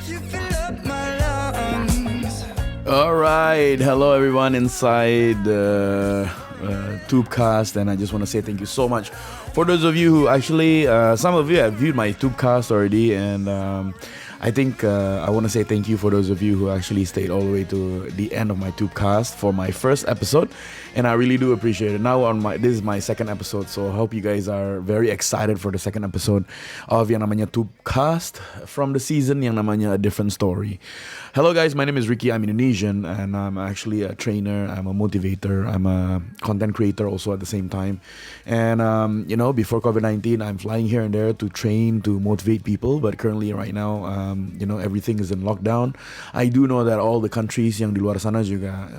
You fill up my lungs. Alright, hello everyone inside Tubecast, and I just want to say thank you so much for those of you who actually, some of you have viewed my Tubecast already, and I think I want to say thank you for those of you who actually stayed all the way to the end of my Tubecast for my first episode, and I really do appreciate it. Now this is my second episode, so I hope you guys are very excited for the second episode of yang namanya Tubecast from the season yang namanya A Different Story. Hello guys, my name is Ricky. I'm Indonesian, and I'm actually a trainer. I'm a motivator. I'm a content creator also at the same time. And before COVID-19, I'm flying here and there to train, to motivate people. But currently, right now, everything is in lockdown. I do know that all the countries yang di luar sana juga,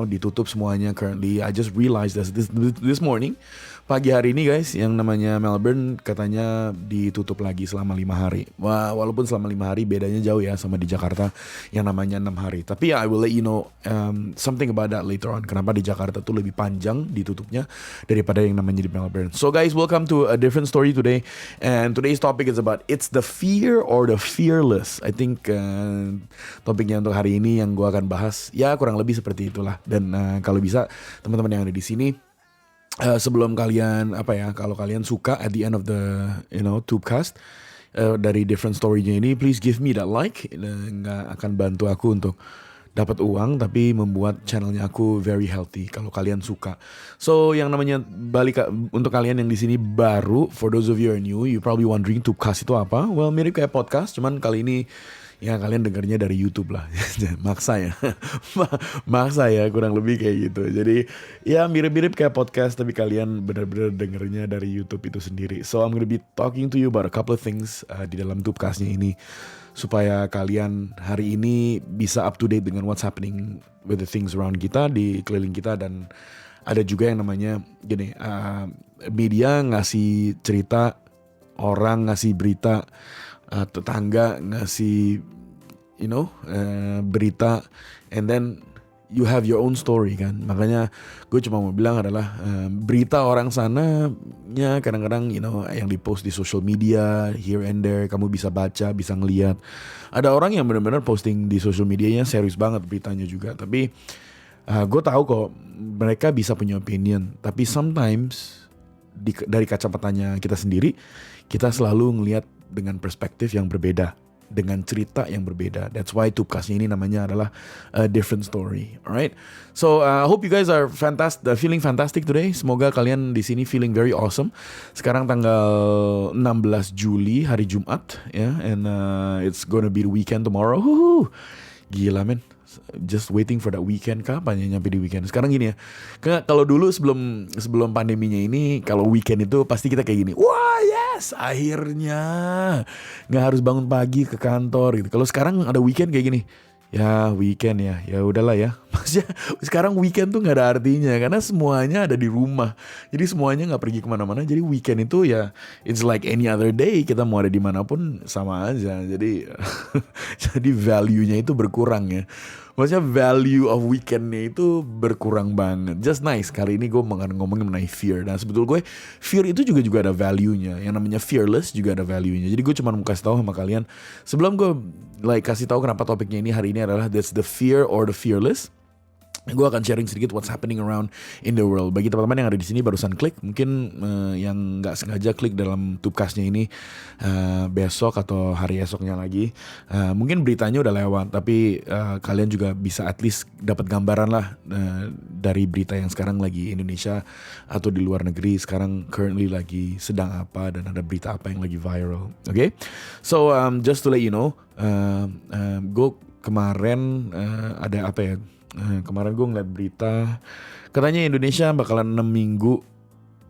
ditutup semuanya currently. I just realized this morning, pagi hari ini guys, yang namanya Melbourne katanya ditutup lagi selama 5 hari. Wah, walaupun selama 5 hari bedanya jauh ya sama di Jakarta yang namanya 6 hari. Tapi ya, I will let you know something about that later on. Kenapa di Jakarta tuh lebih panjang ditutupnya daripada yang namanya di Melbourne. So guys, welcome to A Different Story today. And today's topic is about it's the fear or the fearless. I think topiknya untuk hari ini yang gue akan bahas ya kurang lebih seperti itulah. Dan kalau bisa teman-teman yang ada di sini, sebelum kalian kalau kalian suka at the end of the Tubecast dari Different Story-nya ini, please give me that like. Nggak akan bantu aku untuk dapat uang, tapi membuat channelnya aku very healthy kalau kalian suka. So yang namanya untuk kalian yang di sini baru, for those of you who are new, you probably wondering Tubecast itu apa? Well, mirip kayak podcast, cuman kali ini ya kalian dengarnya dari YouTube lah. Maksa ya kurang lebih kayak gitu. Jadi ya mirip-mirip kayak podcast, tapi kalian benar-benar dengarnya dari YouTube itu sendiri. So I'm gonna be talking to you about a couple of things di dalam Tubecastnya ini, supaya kalian hari ini bisa up to date dengan what's happening with the things around kita, di keliling kita. Dan ada juga yang namanya gini, media ngasih cerita, orang ngasih berita, tetangga ngasih berita, and then you have your own story kan. Makanya gue cuma mau bilang adalah berita orang sana nya kadang-kadang yang dipost di social media here and there, kamu bisa baca, bisa ngeliat. Ada orang yang benar-benar posting di social medianya serius banget beritanya juga, tapi gue tahu kok mereka bisa punya opinion, tapi sometimes dari kacamatanya kita sendiri, kita selalu ngelihat dengan perspektif yang berbeda, dengan cerita yang berbeda. That's why Tubecastnya ini namanya adalah A Different Story. Alright, so I hope you guys are feeling fantastic today. Semoga kalian di sini feeling very awesome. Sekarang tanggal 16 Juli, hari Jumat ya, and it's gonna be the weekend tomorrow. Gila men, just waiting for that weekend. Kapan ya nyampe di weekend? Sekarang gini ya, kalau dulu sebelum pandeminya ini, kalau weekend itu pasti kita kayak gini, wah yes, akhirnya nggak harus bangun pagi ke kantor gitu. Kalau sekarang ada weekend kayak gini, ya weekend ya udahlah ya. Maksudnya sekarang weekend tuh nggak ada artinya karena semuanya ada di rumah. Jadi semuanya nggak pergi kemana-mana. Jadi weekend itu ya it's like any other day. Kita mau ada dimanapun sama aja. Jadi jadi value-nya itu berkurang ya. Maksudnya value of weekendnya itu berkurang banget. Just nice. Kali ini gue ngomongin mengenai fear. Nah sebetulnya gue fear itu juga ada value-nya. Yang namanya fearless juga ada value-nya. Jadi gue cuma mau kasih tahu sama kalian, sebelum gue kasih tahu kenapa topiknya ini hari ini adalah that's the fear or the fearless. Gue akan sharing sedikit what's happening around in the world. Bagi teman-teman yang ada di sini barusan klik, mungkin yang nggak sengaja klik dalam Tubecastnya ini besok atau hari esoknya lagi, mungkin beritanya udah lewat, tapi kalian juga bisa at least dapat gambaran lah dari berita yang sekarang lagi Indonesia atau di luar negeri sekarang currently lagi sedang apa, dan ada berita apa yang lagi viral. Okay? So just to let you know, gue kemarin ada apa ya? Kemarin gue ngeliat berita katanya Indonesia bakalan 6 minggu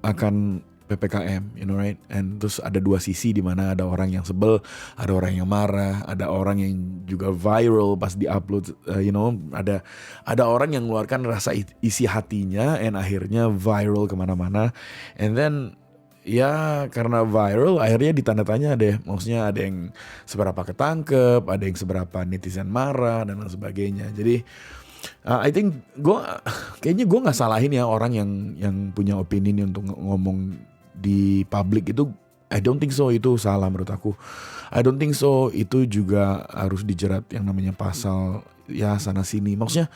akan PPKM, you know right? And terus ada dua sisi di mana ada orang yang sebel, ada orang yang marah, ada orang yang juga viral pas di-upload, ada orang yang mengeluarkan rasa isi hatinya and akhirnya viral kemana-mana. And then ya karena viral akhirnya ditanda-tanya deh, maksudnya ada yang seberapa ketangkep, ada yang seberapa netizen marah dan lain sebagainya. Jadi I think kayaknya gue nggak salahin ya orang yang punya opini nih untuk ngomong di publik itu. I don't think so itu salah menurut aku. I don't think so itu juga harus dijerat yang namanya pasal ya sana sini. Maksudnya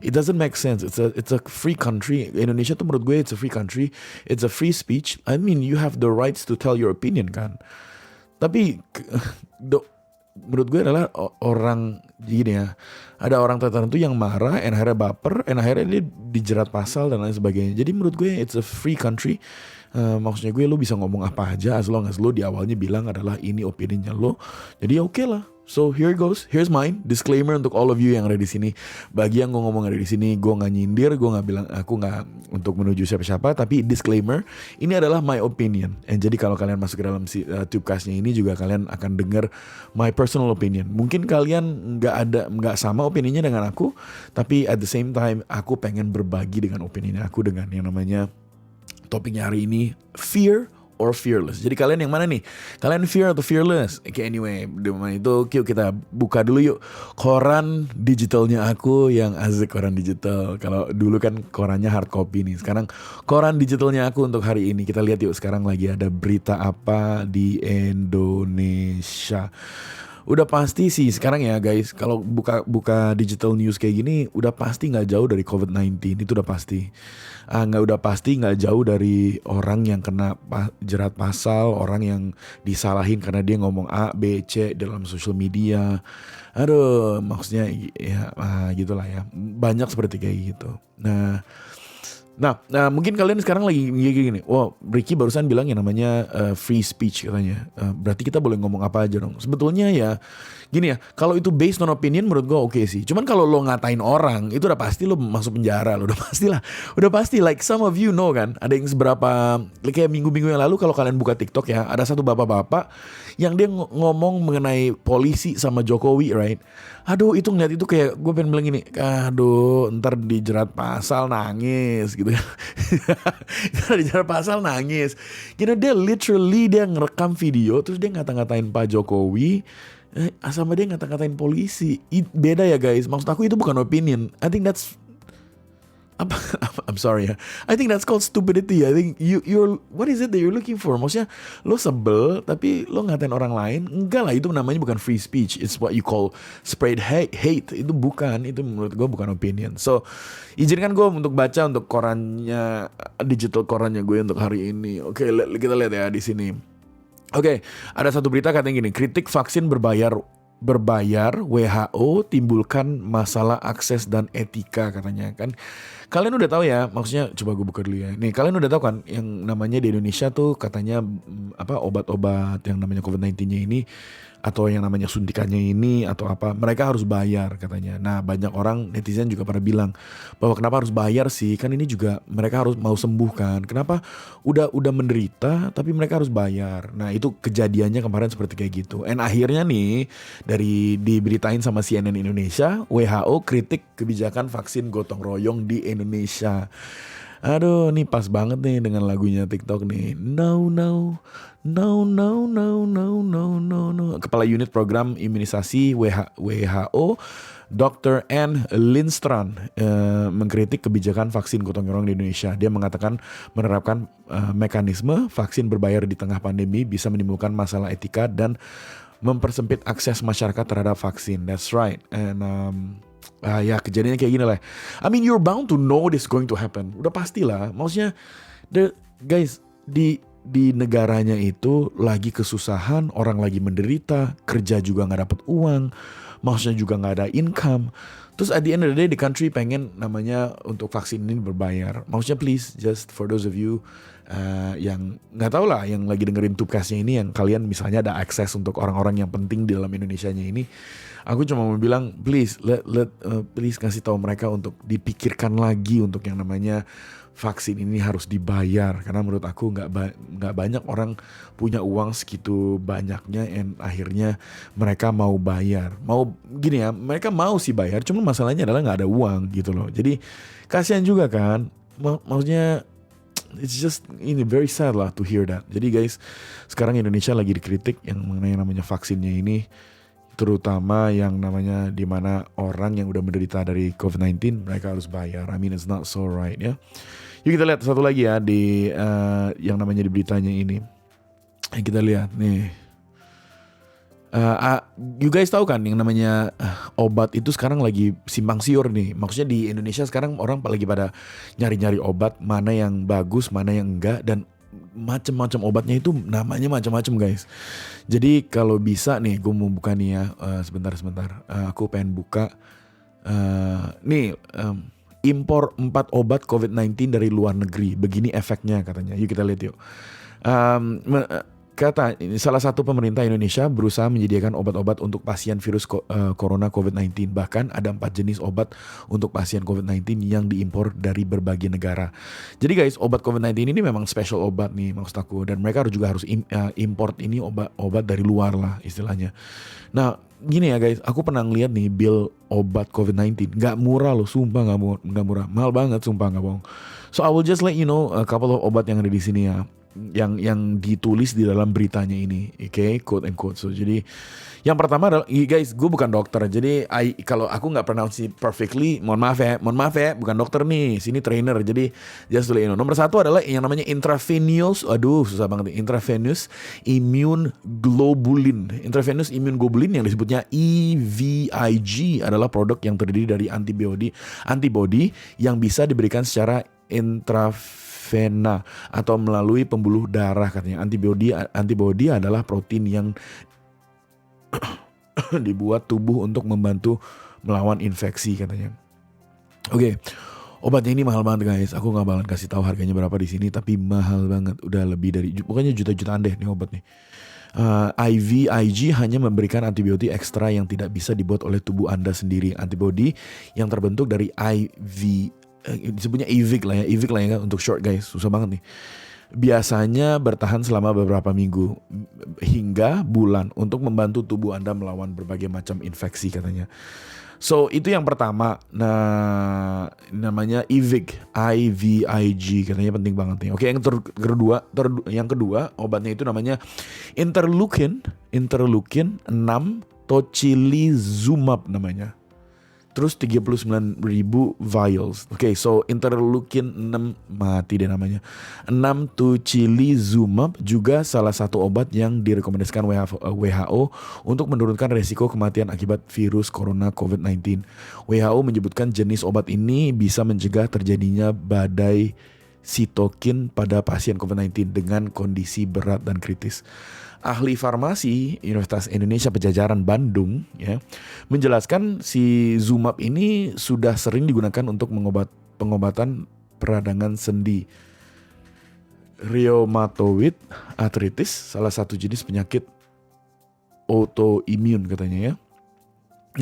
it doesn't make sense. It's a free country. Indonesia tuh menurut gue it's a free country. It's a free speech. I mean you have the rights to tell your opinion kan. Tapi menurut gue adalah orang gini ya, ada orang tertentu yang marah, and akhirnya baper, and akhirnya dia dijerat pasal dan lain sebagainya. Jadi menurut gue it's a free country. Maksudnya gue lo bisa ngomong apa aja as long as lo di awalnya bilang adalah ini opininya lo. Jadi ya oke lah. So here goes, here's mine. Disclaimer untuk all of you yang ada di sini. Bagi yang gue ngomong ada di sini, gue nggak nyindir, gue nggak bilang, aku nggak untuk menuju siapa-siapa. Tapi disclaimer, ini adalah my opinion. And jadi kalau kalian masuk ke dalam Tubecastnya ini juga kalian akan dengar my personal opinion. Mungkin kalian nggak sama opininya dengan aku, tapi at the same time aku pengen berbagi dengan opininya aku dengan yang namanya topiknya hari ini, fear or fearless. Jadi kalian yang mana nih? Kalian fear atau fearless? Oke, anyway, dengan itu yuk kita buka dulu yuk koran digitalnya aku yang asik, koran digital. Kalau dulu kan korannya hard copy nih. Sekarang koran digitalnya aku untuk hari ini. Kita lihat yuk sekarang lagi ada berita apa di Indonesia. Udah pasti sih sekarang ya guys, kalau buka digital news kayak gini udah pasti nggak jauh dari COVID-19, itu udah pasti. Nggak jauh dari orang yang kena jerat pasal, orang yang disalahin karena dia ngomong A, B, C dalam social media. Aduh, maksudnya ya gitulah ya. Banyak seperti kayak gitu. Nah, mungkin kalian sekarang lagi gini, wow, Ricky barusan bilang yang namanya free speech katanya. Berarti kita boleh ngomong apa aja dong. Sebetulnya ya, gini ya, kalau itu based on opinion menurut gue oke sih. Cuman kalau lo ngatain orang, itu udah pasti lo masuk penjara lo, udah pasti. Like some of you know kan, ada yang seberapa, kayak minggu-minggu yang lalu kalau kalian buka TikTok ya, ada satu bapak-bapak yang dia ngomong mengenai polisi sama Jokowi, right? Aduh, itu ngeliat itu kayak gue pengen bilang gini, aduh, ntar dijerat pasal nangis gitu. Ntar dijerat pasal nangis. Dia literally dia ngerekam video terus dia ngata-ngatain Pak Jokowi, sama dia ngata-ngatain polisi. Beda ya guys. Maksud aku itu bukan opinion. I think that's I'm sorry ya. I think that's called stupidity. I think you're what is it that you're looking for? Maksudnya lo sebel tapi lo ngatain orang lain? Enggak lah, itu namanya bukan free speech. It's what you call spread hate. Itu bukan, itu menurut gue bukan opinion. So izinkan gue untuk baca untuk korannya, digital korannya gue untuk hari ini. Oke, kita lihat ya di sini. Oke, ada satu berita katanya gini, kritik vaksin berbayar WHO timbulkan masalah akses dan etika katanya kan. Kalian udah tahu ya, maksudnya coba gue buka dulu ya. Nih, kalian udah tahu kan yang namanya di Indonesia tuh katanya obat-obat yang namanya COVID-19-nya ini atau yang namanya suntikannya ini atau apa, mereka harus bayar katanya. Nah, banyak orang netizen juga pada bilang bahwa kenapa harus bayar sih? Kan ini juga mereka harus mau sembuh kan. Kenapa udah menderita tapi mereka harus bayar. Nah, itu kejadiannya kemarin seperti kayak gitu. And akhirnya nih diberitain sama CNN Indonesia, WHO kritik kebijakan vaksin gotong royong di Indonesia. Aduh, nih pas banget nih dengan lagunya TikTok nih. No. Kepala Unit Program Imunisasi WHO, Dr. Anne Lindstrand mengkritik kebijakan vaksin gotong royong di Indonesia. Dia mengatakan menerapkan mekanisme vaksin berbayar di tengah pandemi bisa menimbulkan masalah etika dan mempersempit akses masyarakat terhadap vaksin. That's right. And ya kejadiannya kayak gini lah. I mean you're bound to know this going to happen. Udah pastilah. Maksudnya guys di negaranya itu lagi kesusahan, orang lagi menderita, kerja juga nggak dapet uang, maksudnya juga nggak ada income. Terus at the end of the day the country pengen namanya untuk vaksin ini berbayar. Maksudnya please, just for those of you yang nggak tahu lah, yang lagi dengerin Tubecastnya ini, yang kalian misalnya ada akses untuk orang-orang yang penting di dalam Indonesianya ini, aku cuma mau bilang please please kasih tahu mereka untuk dipikirkan lagi untuk yang namanya vaksin ini harus dibayar, karena menurut aku nggak banyak orang punya uang segitu banyaknya, and akhirnya mereka mau bayar, gini ya, mereka mau sih bayar, cuma masalahnya adalah nggak ada uang gitu loh. Jadi kasihan juga kan, maksudnya it's just ini very sad lah to hear that. Jadi guys, sekarang Indonesia lagi dikritik yang mengenai namanya vaksinnya ini, terutama yang namanya dimana orang yang udah menderita dari COVID-19 mereka harus bayar. I mean it's not so right ya. Yuk kita lihat satu lagi ya di yang namanya di beritanya ini. Kita lihat nih. You guys tahu kan yang namanya obat itu sekarang lagi simpang siur nih. Maksudnya di Indonesia sekarang orang lagi pada nyari-nyari obat, mana yang bagus, mana yang enggak, dan macam-macam obatnya itu namanya macam-macam guys. Jadi kalau bisa nih, gue mau buka nih ya, sebentar. Aku pengen buka nih impor 4 obat COVID-19 dari luar negeri. Begini efeknya katanya. Yuk kita lihat yuk. Kata salah satu pemerintah Indonesia berusaha menyediakan obat-obat untuk pasien virus corona COVID-19. Bahkan ada 4 jenis obat untuk pasien COVID-19 yang diimpor dari berbagai negara. Jadi guys, obat COVID-19 ini memang special obat nih maksud aku. Dan mereka juga harus import ini obat dari luar lah istilahnya. Nah gini ya guys, aku pernah ngeliat nih bill obat COVID-19. Gak murah loh, sumpah gak murah. Mahal banget, sumpah gak bohong. So I will just let you know a couple of obat yang ada di sini ya. Yang ditulis di dalam beritanya ini, oke, quote and quote. So jadi yang pertama adalah, guys, gue bukan dokter, jadi kalau aku nggak pronounce it perfectly, mohon maaf ya, bukan dokter nih, sini trainer, jadi just to let you know. Nomor 1 adalah yang namanya intravenous, susah banget, intravenous immune globulin. Intravenous immune globulin yang disebutnya EVIG adalah produk yang terdiri dari antibody yang bisa diberikan secara intravena atau melalui pembuluh darah katanya. Antibody adalah protein yang dibuat tubuh untuk membantu melawan infeksi katanya. Oke. Obatnya ini mahal banget guys. Aku nggak bakalan kasih tahu harganya berapa di sini, tapi mahal banget. Udah lebih dari pokoknya juta-jutaan deh nih obat nih. IVIG hanya memberikan antibiotik ekstra yang tidak bisa dibuat oleh tubuh Anda sendiri. Antibody yang terbentuk dari disebutnya EVIG lah ya untuk short guys, susah banget nih. Biasanya bertahan selama beberapa minggu hingga bulan untuk membantu tubuh Anda melawan berbagai macam infeksi katanya. So itu yang pertama. Nah namanya IVIG katanya penting banget nih. Oke, yang kedua obatnya itu namanya interleukin 6 tocilizumab namanya. Terus 39.000 vials. Oke, so interleukin 6 mati deh namanya. 6 tocilizumab juga salah satu obat yang direkomendasikan WHO untuk menurunkan resiko kematian akibat virus corona COVID-19. WHO menyebutkan jenis obat ini bisa mencegah terjadinya badai sitokin pada pasien COVID-19 dengan kondisi berat dan kritis. Ahli farmasi Universitas Indonesia Pajajaran Bandung ya menjelaskan si Zumab ini sudah sering digunakan untuk pengobatan peradangan sendi, rheumatoid arthritis, salah satu jenis penyakit autoimun katanya ya.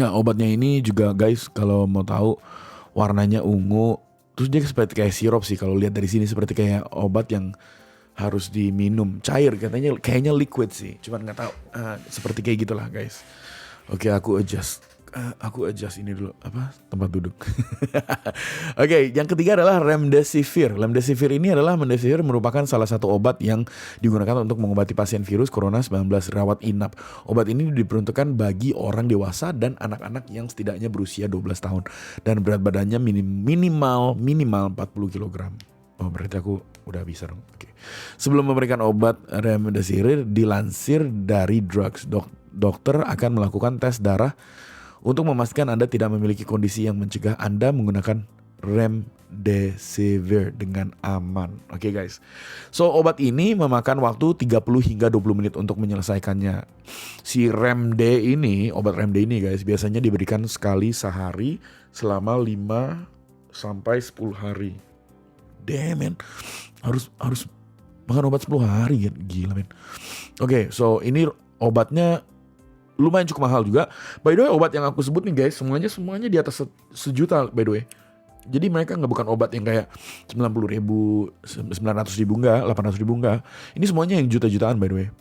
Nah obatnya ini juga guys kalau mau tahu warnanya ungu, terus dia seperti kayak sirup sih kalau lihat dari sini, seperti kayak obat yang harus diminum cair katanya, kayaknya liquid sih, cuman nggak tahu, seperti kayak gitulah guys. Oke, aku adjust ini dulu tempat duduk. Oke, yang ketiga adalah remdesivir. Remdesivir merupakan salah satu obat yang digunakan untuk mengobati pasien virus corona 19 rawat inap. Obat ini diperuntukkan bagi orang dewasa dan anak-anak yang setidaknya berusia 12 tahun dan berat badannya minimal 40 kg. Oh, berarti aku udah bisa dong. Oke. Sebelum memberikan obat remdesivir, dilansir dari drugs, dokter akan melakukan tes darah untuk memastikan Anda tidak memiliki kondisi yang mencegah Anda menggunakan remdesivir dengan aman. Oke guys. So obat ini memakan waktu 30 hingga 20 menit untuk menyelesaikannya. Si obat remde ini guys biasanya diberikan sekali sehari selama 5 sampai 10 hari. Damn man, harus makan obat 10 hari kan, gila men. Oke, so ini obatnya lumayan cukup mahal juga. By the way, obat yang aku sebut nih guys, semuanya di atas 1 juta by the way. Jadi mereka bukan obat yang kayak 90.000, 900.000 enggak, 800.000 enggak. Ini semuanya yang juta-jutaan by the way.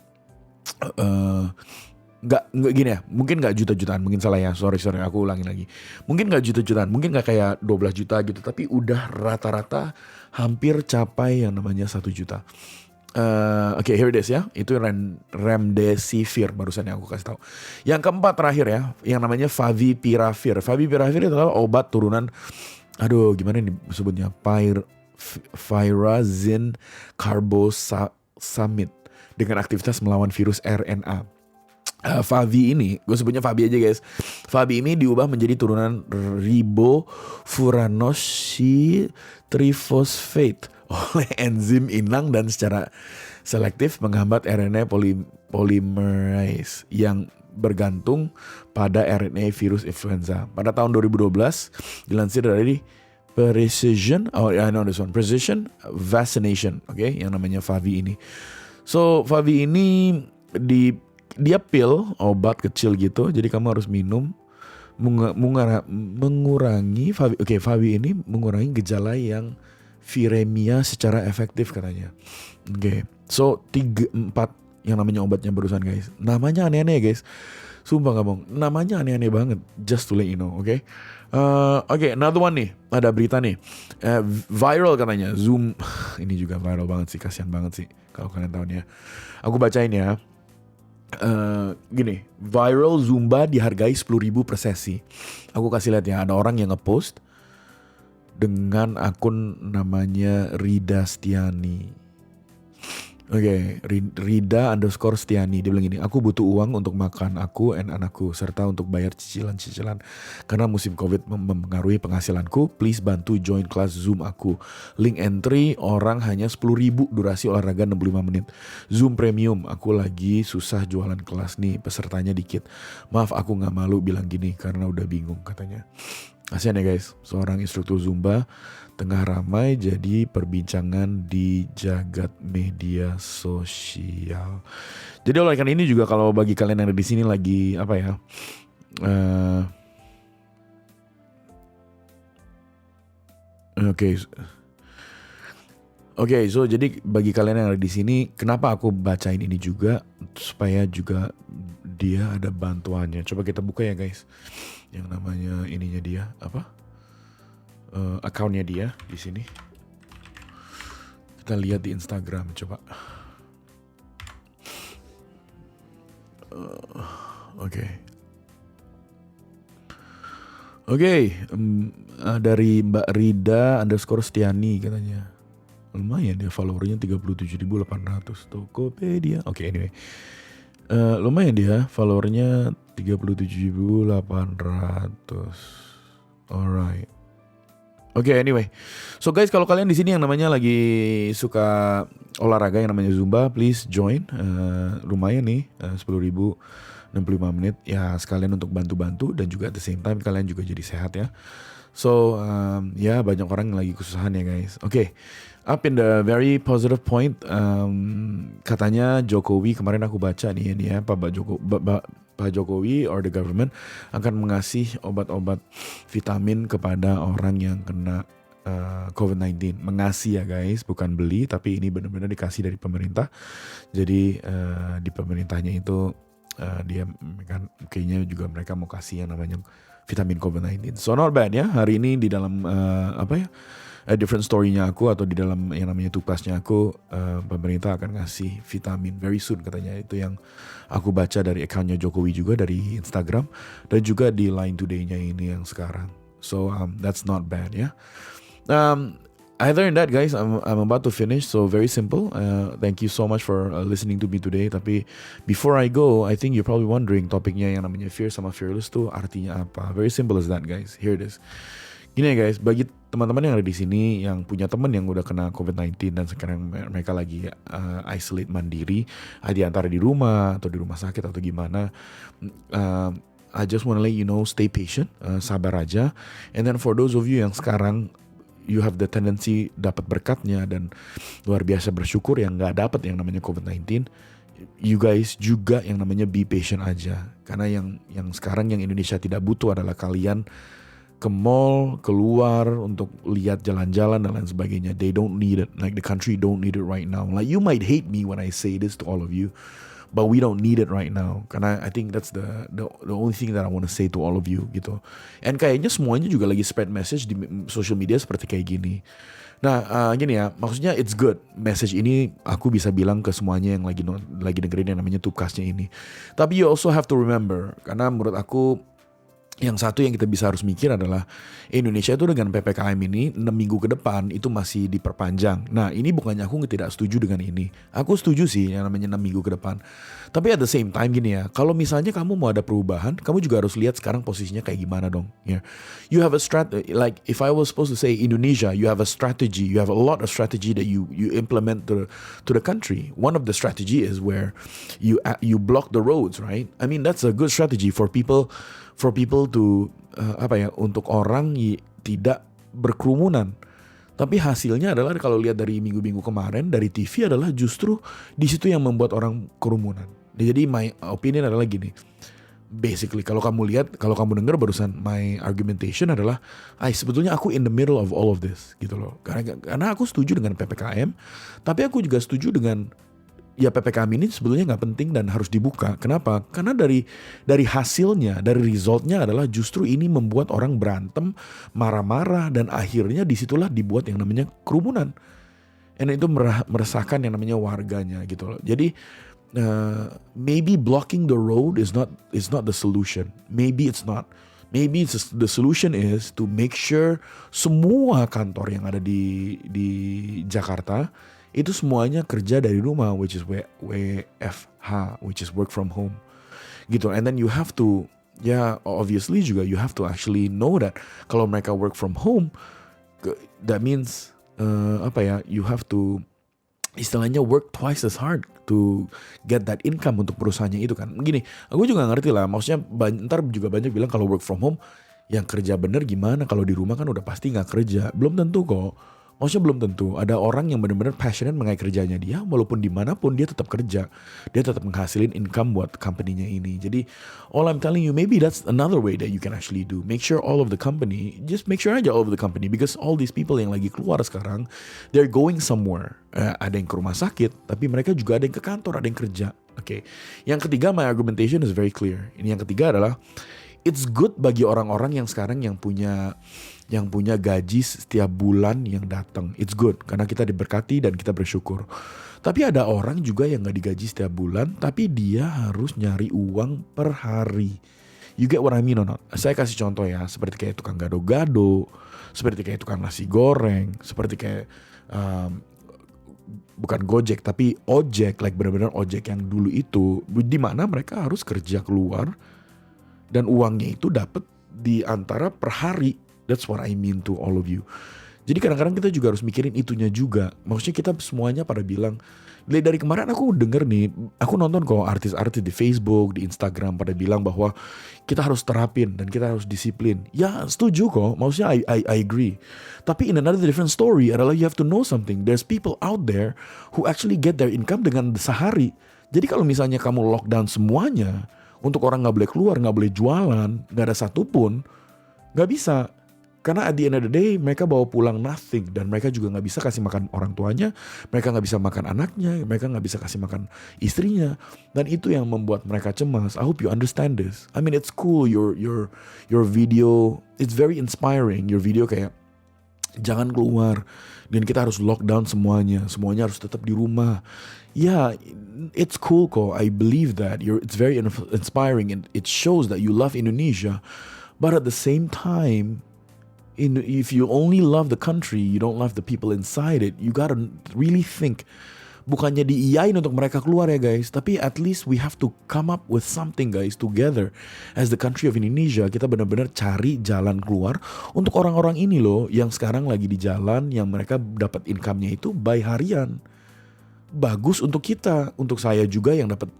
Nggak gini ya, mungkin nggak juta-jutaan, mungkin salah ya, sorry aku ulangin lagi. Mungkin nggak juta-jutaan, mungkin nggak kayak 12 juta gitu, tapi udah rata-rata hampir capai yang namanya 1 juta. Oke, here it is ya, itu remdesivir barusan yang aku kasih tahu. Yang keempat terakhir ya, yang namanya favipiravir. Favipiravir adalah obat turunan, gimana nih sebutnya, pyrazine carbosamide. dengan aktivitas melawan virus RNA. Favi ini, gue sebutnya Fabi aja guys. Fabi ini diubah menjadi turunan ribofuranosi trifosfate oleh enzim inang dan secara selektif menghambat RNA polymerase yang bergantung pada RNA virus influenza. Pada tahun 2012 dilansir dari Precision Vaccination, yang namanya Favi ini. So Favi ini dia pil obat kecil gitu, jadi kamu harus minum mengurangi Favi ini mengurangi gejala yang viremia secara efektif katanya. So 3-4 yang namanya obatnya barusan guys. Namanya aneh-aneh ya guys. Sumpah gak bohong, namanya aneh-aneh banget. Just to let you know, another one nih, ada berita nih, viral katanya, Zoom. Ini juga viral banget sih, kasihan banget sih kalau kalian tahu ya. Aku bacain ya. Gini, viral Zumba dihargai 10.000 per sesi. Aku kasih lihat ya, ada orang yang ngepost dengan akun namanya Rida Stiani. Rida_Stiani. Dia bilang gini, aku butuh uang untuk makan aku dan anakku, serta untuk bayar cicilan-cicilan. Karena musim COVID mempengaruhi penghasilanku, please bantu join kelas Zoom aku. Link entry orang hanya 10.000, durasi olahraga 65 menit. Zoom premium, aku lagi susah jualan kelas nih, pesertanya dikit. Maaf aku gak malu bilang gini karena udah bingung katanya. Kasian ya guys, seorang instruktur Zumba tengah ramai jadi perbincangan di jagat media sosial. Jadi oleh karena ini juga kalau bagi kalian yang ada di sini lagi so jadi bagi kalian yang ada di sini, kenapa aku bacain ini juga supaya juga dia ada bantuannya. Coba kita buka ya guys, yang namanya ininya dia akunnya dia di sini. Kita lihat di Instagram coba. Dari Mbak Rida_Stiani katanya. Lumayan dia followernya 37.800. Tokopedia. Anyway. Lumayan dia followernya 37.800. Alright. Anyway. So guys, kalau kalian di sini yang namanya lagi suka olahraga yang namanya Zumba, please join. Lumayan nih, 10.000 65 menit. Ya sekalian untuk bantu-bantu dan juga at the same time kalian juga jadi sehat ya. So banyak orang yang lagi kesusahan ya guys. Up in the very positive point, katanya Jokowi kemarin aku baca nih ya, Pak Jokowi or the government akan mengasih obat-obat vitamin kepada orang yang kena COVID-19. Mengasih ya guys, bukan beli, tapi ini benar-benar dikasih dari pemerintah. Jadi di pemerintahnya itu dia kan kayaknya juga mereka mau kasih yang namanya vitamin COVID-19. So not bad ya. Hari ini di dalam different story-nya aku atau di dalam yang namanya Tupasnya aku, pemerintah akan ngasih vitamin very soon katanya. Itu yang aku baca dari account-nya Jokowi juga dari Instagram dan juga di Line Today-nya ini yang sekarang. So that's not bad ya. Other than that guys, I'm about to finish. So very simple. Thank you so much for listening to me today. Tapi before I go, I think you're probably wondering topiknya yang namanya fear sama fearless tuh artinya apa. Very simple as that guys. Here it is. Gini ya guys, bagi teman-teman yang ada di sini yang punya teman yang udah kena COVID-19 dan sekarang mereka lagi isolate mandiri, di antara di rumah atau di rumah sakit atau gimana, I just wanna let you know, stay patient, sabar aja. And then for those of you yang sekarang you have the tendency dapat berkatnya dan luar biasa bersyukur yang nggak dapat yang namanya COVID-19, you guys juga yang namanya be patient aja. Karena yang sekarang yang Indonesia tidak butuh adalah kalian ke mall, keluar untuk lihat jalan-jalan dan lain sebagainya. They don't need it. Like the country don't need it right now. Like you might hate me when I say this to all of you, but we don't need it right now. Karena I think that's the only thing that I want to say to all of you gitu. And kayaknya semuanya juga lagi spread message di social media seperti kayak gini. Nah gini ya, maksudnya it's good. Message ini aku bisa bilang ke semuanya yang lagi dengerin yang namanya Tupkasnya ini. Tapi you also have to remember, karena menurut aku Yang satu yang kita bisa harus mikir adalah Indonesia itu dengan PPKM ini 6 minggu ke depan itu masih diperpanjang. Nah ini bukannya aku tidak setuju dengan ini. Aku setuju sih yang namanya 6 minggu ke depan. Tapi at the same time gini ya, kalau misalnya kamu mau ada perubahan, kamu juga harus lihat sekarang posisinya kayak gimana dong. Ya, you have a strategy. Like if I was supposed to say Indonesia, you have a strategy. You have a lot of strategy that you implement to the country. One of the strategy is where you block the roads, right? I mean that's a good strategy for people to untuk orang tidak berkerumunan. Tapi hasilnya adalah kalau lihat dari minggu-minggu kemarin dari TV adalah justru di situ yang membuat orang kerumunan. Jadi my opinion adalah gini. Basically kalau kamu dengar barusan my argumentation adalah sebetulnya aku in the middle of all of this gitu loh. Karena aku setuju dengan PPKM, tapi aku juga setuju dengan PPKM ini sebetulnya nggak penting dan harus dibuka. Kenapa? Karena dari hasilnya, dari resultnya adalah justru ini membuat orang berantem, marah-marah, dan akhirnya disitulah dibuat yang namanya kerumunan. Dan itu meresahkan yang namanya warganya gitu loh. Jadi maybe blocking the road is not the solution. Maybe it's not. Maybe the solution is to make sure semua kantor yang ada di Jakarta itu semuanya kerja dari rumah, which is WFH, which is work from home gitu. And then you have to obviously juga you have to actually know that kalau mereka work from home, that means you have to istilahnya work twice as hard to get that income untuk perusahaannya itu kan. Gini, aku juga ngerti lah, maksudnya ntar juga banyak bilang kalau work from home yang kerja bener gimana, kalau di rumah kan udah pasti gak kerja. Belum tentu kok. Maksudnya belum tentu. Ada orang yang benar-benar passionate mengenai kerjanya dia, walaupun dimanapun dia tetap kerja. Dia tetap menghasilin income buat company-nya ini. Jadi all I'm telling you, maybe that's another way that you can actually do. Make sure all of the company, just make sure aja all of the company, because all these people yang lagi keluar sekarang, they're going somewhere. Ada yang ke rumah sakit, tapi mereka juga ada yang ke kantor, ada yang kerja. Oke. Yang ketiga, my argumentation is very clear. Ini yang ketiga adalah, it's good bagi orang-orang yang sekarang yang punya gaji setiap bulan yang datang. It's good karena kita diberkati dan kita bersyukur. Tapi ada orang juga yang gak digaji setiap bulan, tapi dia harus nyari uang per hari. You get what I mean or not? Saya kasih contoh ya, seperti kayak tukang gado-gado, seperti kayak tukang nasi goreng, seperti kayak bukan Gojek tapi ojek, like benar-benar ojek yang dulu itu, di mana mereka harus kerja keluar dan uangnya itu dapat di antara per hari. That's what I mean to all of you. Jadi kadang-kadang kita juga harus mikirin itunya juga. Maksudnya kita semuanya pada bilang, dari kemarin aku denger nih, aku nonton kok artis-artis di Facebook, di Instagram pada bilang bahwa kita harus terapin dan kita harus disiplin. Ya setuju kok, maksudnya I agree. Tapi in another different story adalah you have to know something. There's people out there who actually get their income dengan sehari. Jadi kalau misalnya kamu lockdown semuanya, untuk orang gak boleh keluar, gak boleh jualan, gak ada satupun, gak bisa. Karena at the end of the day mereka bawa pulang nothing. Dan mereka juga gak bisa kasih makan orang tuanya, mereka gak bisa makan anaknya, mereka gak bisa kasih makan istrinya. Dan itu yang membuat mereka cemas. I hope you understand this. I mean it's cool your video, it's very inspiring. Your video kayak jangan keluar dan kita harus lockdown semuanya harus tetap di rumah. Yeah, it's cool kok. I believe that it's very inspiring and it shows that you love Indonesia. But at the same time, if you only love the country, you don't love the people inside it, you gotta really think. Bukannya diiyain untuk mereka keluar ya guys, tapi at least we have to come up with something guys together. As the country of Indonesia, kita benar-benar cari jalan keluar untuk orang-orang ini loh, yang sekarang lagi di jalan, yang mereka dapat income-nya itu by harian. Bagus untuk kita, untuk saya juga yang dapat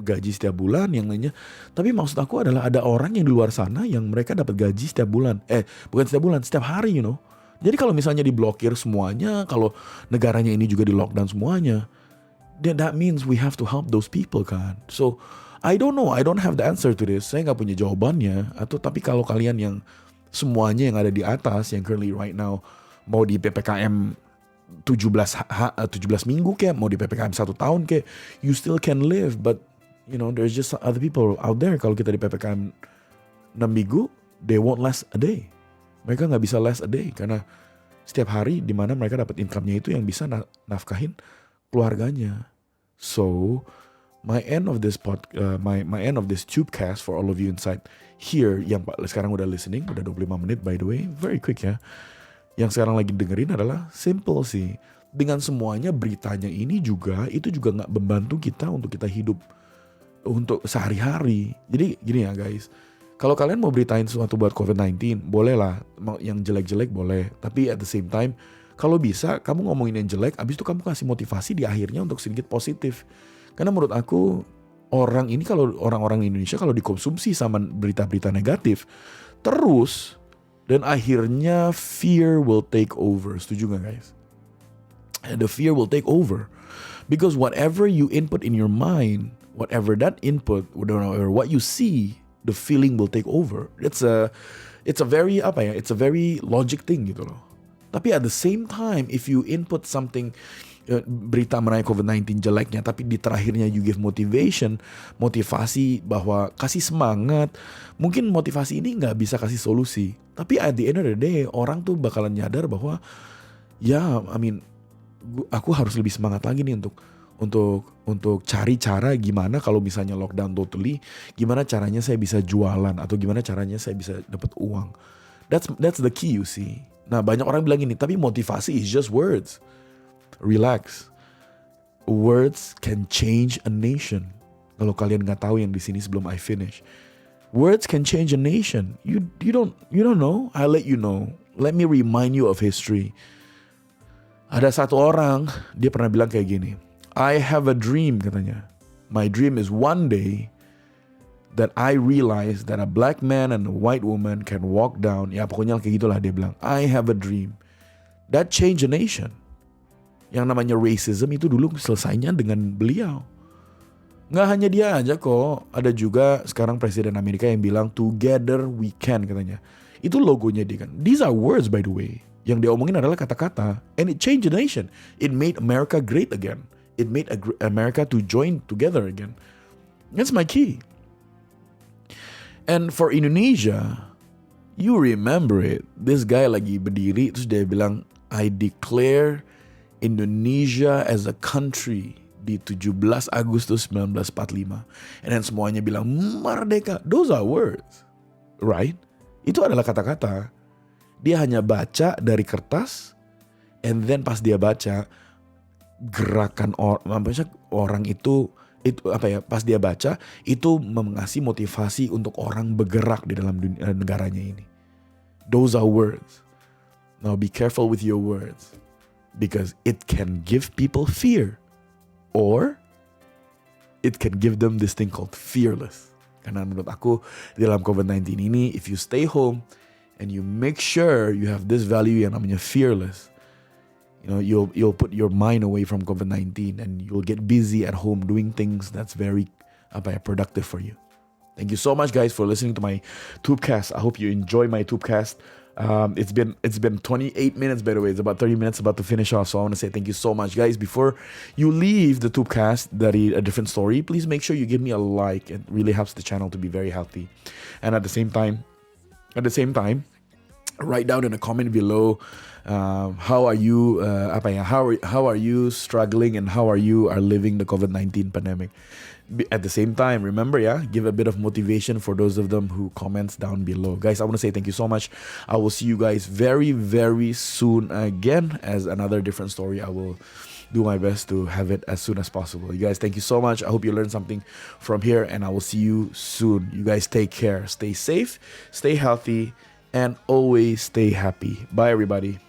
gaji setiap bulan, yang lainnya. Tapi maksud aku adalah ada orang yang di luar sana yang mereka dapat gaji setiap bulan. Bukan setiap bulan, setiap hari you know. Jadi kalau misalnya diblokir semuanya, kalau negaranya ini juga di lockdown semuanya, then that means we have to help those people kan. So I don't know, I don't have the answer to this. Saya gak punya jawabannya. Tapi kalau kalian yang semuanya yang ada di atas, yang currently right now mau di PPKM 17 minggu kayak, mau di PPKM 1 tahun kayak, you still can live. But you know, there's just other people out there. Kalau kita di PPKM 6 minggu, they won't last a day. Mereka gak bisa last a day karena setiap hari dimana mereka dapat income-nya itu yang bisa nafkahin keluarganya. So my end of this my end of this tubecast for all of you inside here yang sekarang udah listening, udah 25 menit by the way, very quick ya. Yang sekarang lagi dengerin adalah simple sih. Dengan semuanya beritanya ini juga, itu juga gak membantu kita untuk kita hidup untuk sehari-hari. Jadi gini ya guys, kalau kalian mau beritain sesuatu buat COVID-19, boleh lah, yang jelek-jelek boleh. Tapi at the same time, kalau bisa kamu ngomongin yang jelek, abis itu kamu kasih motivasi di akhirnya untuk sedikit positif. Karena menurut aku, orang-orang Indonesia kalau dikonsumsi sama berita-berita negatif, terus, dan akhirnya fear will take over. Setuju gak guys? And the fear will take over. Because whatever you input in your mind, whatever that input, or what you see, the feeling will take over. It's a very it's a very logic thing gitu loh. Tapi at the same time, if you input something, berita mengenai COVID-19 jeleknya, tapi di terakhirnya you give motivasi bahwa kasih semangat. Mungkin motivasi ini nggak bisa kasih solusi, tapi at the end of the day, orang tuh bakalan nyadar bahwa aku harus lebih semangat lagi nih untuk cari cara gimana kalau misalnya lockdown totally, gimana caranya saya bisa jualan atau gimana caranya saya bisa dapat uang. That's the key, you see. Nah, banyak orang bilang ini, tapi motivasi is just words. Relax. Words can change a nation. Kalau kalian nggak tahu yang di sini sebelum I finish, words can change a nation. You don't know. I'll let you know. Let me remind you of history. Ada satu orang, dia pernah bilang kayak gini. I have a dream, katanya. My dream is one day that I realize that a black man and a white woman can walk down. Ya pokoknya kayak gitulah dia bilang. I have a dream. That change a nation. Yang namanya racism itu dulu selesainya dengan beliau. Nggak hanya dia aja kok. Ada juga sekarang Presiden Amerika yang bilang together we can, katanya. Itu logonya dia kan. These are words by the way. Yang dia omongin adalah kata-kata. And it changed the nation. It made America great again. It made America to join together again. That's my key. And for Indonesia, you remember it. This guy lagi berdiri terus dia bilang, I declare Indonesia as a country di 17 Agustus 1945. And then semuanya bilang, merdeka. Those are words. Right? Itu adalah kata-kata. Dia hanya baca dari kertas. And then pas dia baca, gerakan orang itu pas dia baca itu mengasih motivasi untuk orang bergerak di dalam negaranya ini. Those are words. Now be careful with your words because it can give people fear or it can give them this thing called fearless. Karena menurut aku dalam COVID-19 ini, if you stay home and you make sure you have this value yang namanya fearless, you'll put your mind away from COVID-19 and you'll get busy at home doing things that's very productive for you. Thank you so much guys for listening to my Tubecast. I hope you enjoy my Tubecast. It's been 28 minutes by the way. It's about 30 minutes about to finish off. So I want to say thank you so much guys. Before you leave the Tubecast dari A Different Story, please make sure you give me a like. It really helps the channel to be very healthy. And at the same time, write down in a comment below how are you how are you struggling and how are you living the COVID-19 pandemic. At the same time, remember, give a bit of motivation for those of them who comments down below. Guys, I want to say thank you so much. I will see you guys very, very soon again as another different story. I will do my best to have it as soon as possible. You guys, thank you so much. I hope you learned something from here and I will see you soon. You guys take care. Stay safe, stay healthy, and always stay happy. Bye, everybody.